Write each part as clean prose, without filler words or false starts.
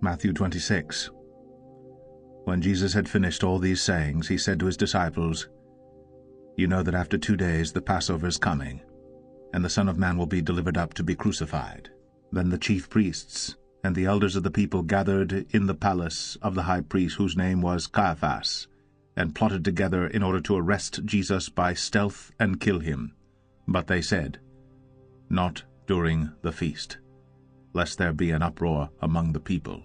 Matthew 26. When Jesus had finished all these sayings, he said to his disciples, "You know that after 2 days the Passover is coming, and the Son of Man will be delivered up to be crucified." Then the chief priests and the elders of the people gathered in the palace of the high priest, whose name was Caiaphas, and plotted together in order to arrest Jesus by stealth and kill him. But they said, "Not during the feast, lest there be an uproar among the people."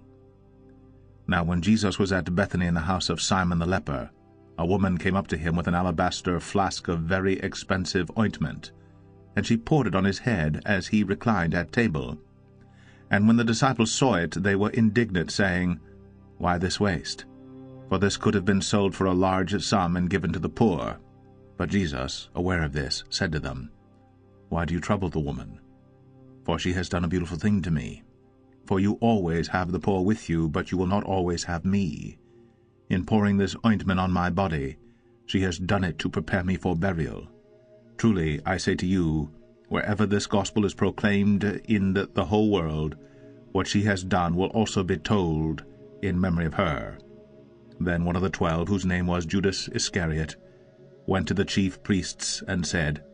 Now when Jesus was at Bethany in the house of Simon the leper, a woman came up to him with an alabaster flask of very expensive ointment, and she poured it on his head as he reclined at table. And when the disciples saw it, they were indignant, saying, "Why this waste? For this could have been sold for a large sum and given to the poor." But Jesus, aware of this, said to them, "Why do you trouble the woman? For she has done a beautiful thing to me. For you always have the poor with you, but you will not always have me. In pouring this ointment on my body, she has done it to prepare me for burial. Truly, I say to you, wherever this gospel is proclaimed in the whole world, what she has done will also be told in memory of her." Then one of the 12, whose name was Judas Iscariot, went to the chief priests and said,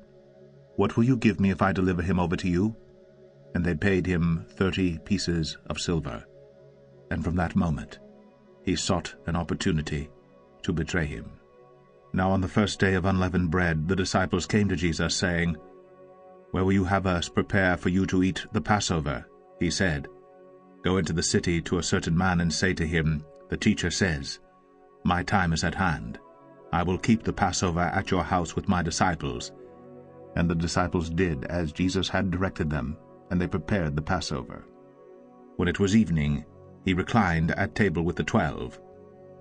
"What will you give me if I deliver him over to you?" And they paid him 30 pieces of silver. And from that moment he sought an opportunity to betray him. Now on the first day of unleavened bread the disciples came to Jesus, saying, "Where will you have us prepare for you to eat the Passover?" He said, "Go into the city to a certain man and say to him, 'The teacher says, my time is at hand. I will keep the Passover at your house with my disciples.'" And the disciples did as Jesus had directed them, and they prepared the Passover. When it was evening, he reclined at table with the 12.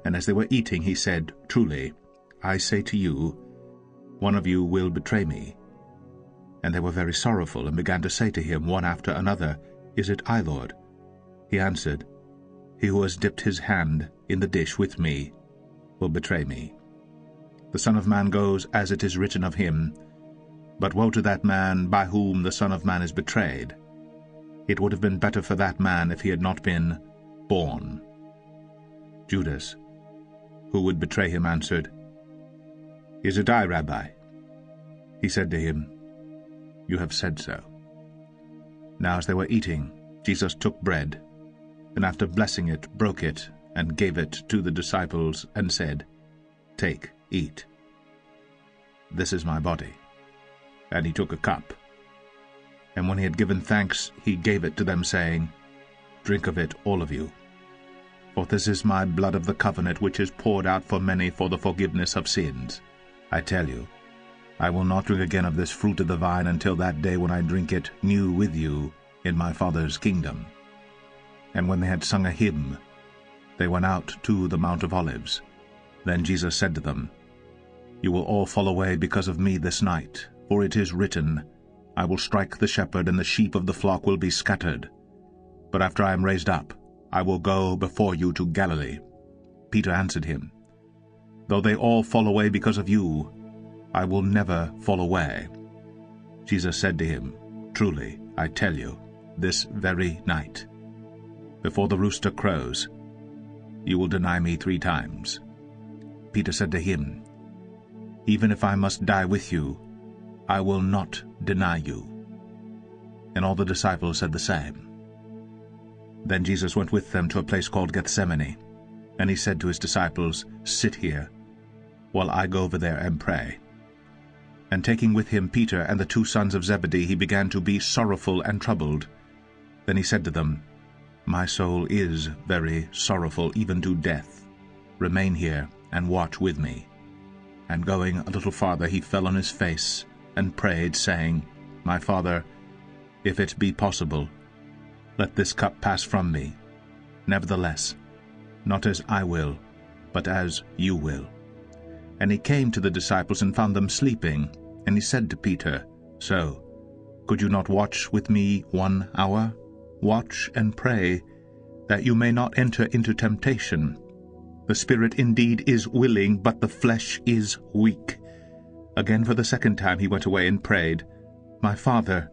And as they were eating, he said, "Truly, I say to you, one of you will betray me." And they were very sorrowful, and began to say to him one after another, "Is it I, Lord?" He answered, "He who has dipped his hand in the dish with me will betray me. The Son of Man goes as it is written of him, but woe to that man by whom the Son of Man is betrayed. It would have been better for that man if he had not been born." Judas, who would betray him, answered, "Is it I, Rabbi?" He said to him, "You have said so." Now as they were eating, Jesus took bread, and after blessing it, broke it, and gave it to the disciples, and said, "Take, eat. This is my body." And he took a cup. And when he had given thanks, he gave it to them, saying, "Drink of it, all of you. For this is my blood of the covenant, which is poured out for many for the forgiveness of sins. I tell you, I will not drink again of this fruit of the vine until that day when I drink it new with you in my Father's kingdom." And when they had sung a hymn, they went out to the Mount of Olives. Then Jesus said to them, "You will all fall away because of me this night, for it is written, I will strike the shepherd, and the sheep of the flock will be scattered. But after I am raised up, I will go before you to Galilee." Peter answered him, "Though they all fall away because of you, I will never fall away." Jesus said to him, "Truly, I tell you, this very night, before the rooster crows, you will deny me 3 times. Peter said to him, "Even if I must die with you, I will not deny you." And all the disciples said the same. Then Jesus went with them to a place called Gethsemane, and he said to his disciples, "Sit here, while I go over there and pray." And taking with him Peter and the 2 sons of Zebedee, he began to be sorrowful and troubled. Then he said to them, "My soul is very sorrowful, even to death. Remain here and watch with me." And going a little farther, he fell on his face and prayed, saying, "My Father, if it be possible, let this cup pass from me. Nevertheless, not as I will, but as you will." And he came to the disciples and found them sleeping. And he said to Peter, "So, could you not watch with me 1 hour? Watch and pray, that you may not enter into temptation. The spirit indeed is willing, but the flesh is weak." Again for the 2nd time he went away and prayed, "My Father,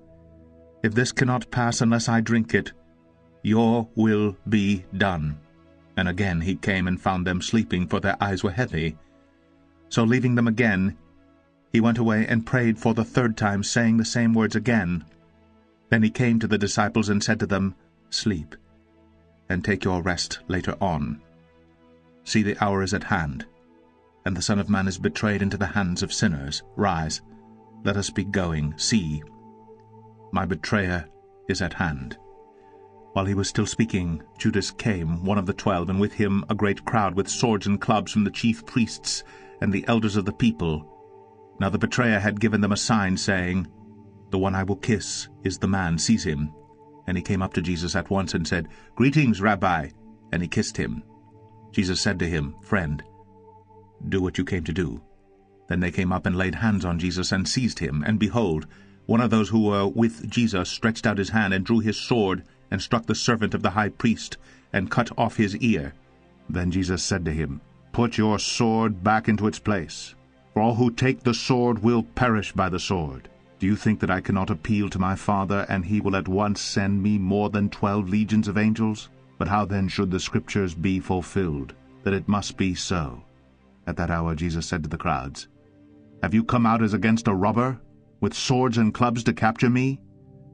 if this cannot pass unless I drink it, your will be done." And again he came and found them sleeping, for their eyes were heavy. So leaving them again, he went away and prayed for the third time, saying the same words again. Then he came to the disciples and said to them, "Sleep, and take your rest later on. See, the hour is at hand, and the Son of Man is betrayed into the hands of sinners. Rise, let us be going. See, my betrayer is at hand." While he was still speaking, Judas came, one of the 12, and with him a great crowd with swords and clubs from the chief priests and the elders of the people. Now the betrayer had given them a sign, saying, "The one I will kiss is the man. Seize him." And he came up to Jesus at once and said, "Greetings, Rabbi," and he kissed him. Jesus said to him, "Friend, do what you came to do." Then they came up and laid hands on Jesus and seized him. And behold, one of those who were with Jesus stretched out his hand and drew his sword and struck the servant of the high priest and cut off his ear. Then Jesus said to him, "Put your sword back into its place, for all who take the sword will perish by the sword. Do you think that I cannot appeal to my Father, and he will at once send me more than 12 legions of angels? But how then should the Scriptures be fulfilled, that it must be so?" At that hour Jesus said to the crowds, "Have you come out as against a robber, with swords and clubs to capture me?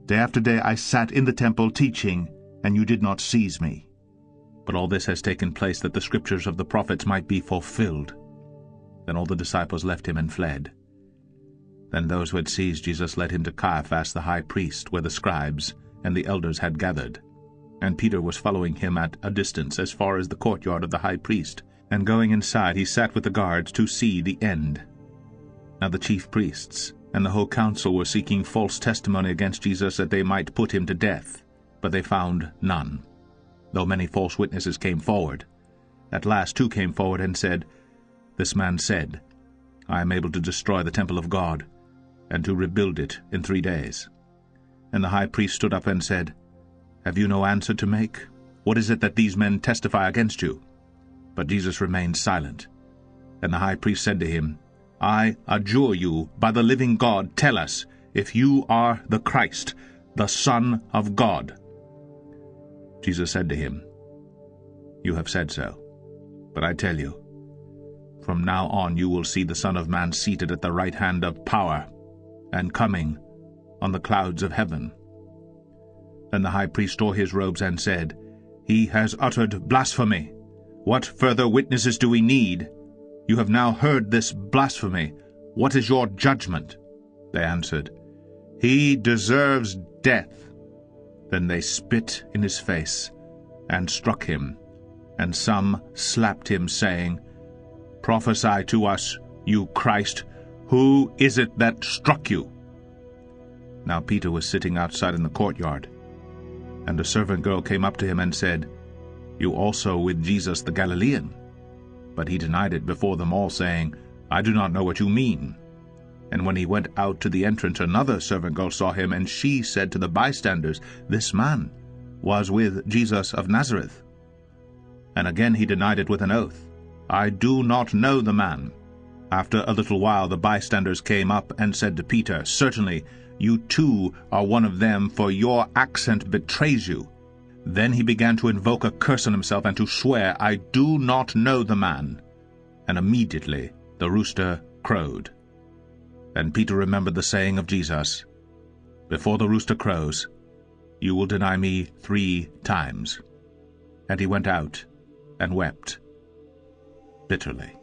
Day after day I sat in the temple teaching, and you did not seize me. But all this has taken place that the Scriptures of the prophets might be fulfilled." Then all the disciples left him and fled. Then those who had seized Jesus led him to Caiaphas the high priest, where the scribes and the elders had gathered. And Peter was following him at a distance as far as the courtyard of the high priest. And going inside he sat with the guards to see the end. Now the chief priests and the whole council were seeking false testimony against Jesus, that they might put him to death. But they found none, though many false witnesses came forward. At last 2 came forward and said, "This man said, I am able to destroy the temple of God, and to rebuild it in 3 days." And the high priest stood up and said, "Have you no answer to make? What is it that these men testify against you?" But Jesus remained silent. And the high priest said to him, "I adjure you, by the living God, tell us if you are the Christ, the Son of God." Jesus said to him, "You have said so. But I tell you, from now on you will see the Son of Man seated at the right hand of power, and coming on the clouds of heaven." Then the high priest tore his robes and said, "He has uttered blasphemy. What further witnesses do we need? You have now heard this blasphemy. What is your judgment?" They answered, "He deserves death." Then they spit in his face and struck him, and some slapped him, saying, "Prophesy to us, you Christ. Who is it that struck you?" Now Peter was sitting outside in the courtyard, and a servant girl came up to him and said, "You also with Jesus the Galilean?" But he denied it before them all, saying, "I do not know what you mean." And when he went out to the entrance, another servant girl saw him, and she said to the bystanders, "This man was with Jesus of Nazareth." And again he denied it with an oath, "I do not know the man." After a little while the bystanders came up and said to Peter, "Certainly you too are one of them, for your accent betrays you." Then he began to invoke a curse on himself and to swear, "I do not know the man." And immediately the rooster crowed. And Peter remembered the saying of Jesus, "Before the rooster crows, you will deny me 3 times." And he went out and wept bitterly.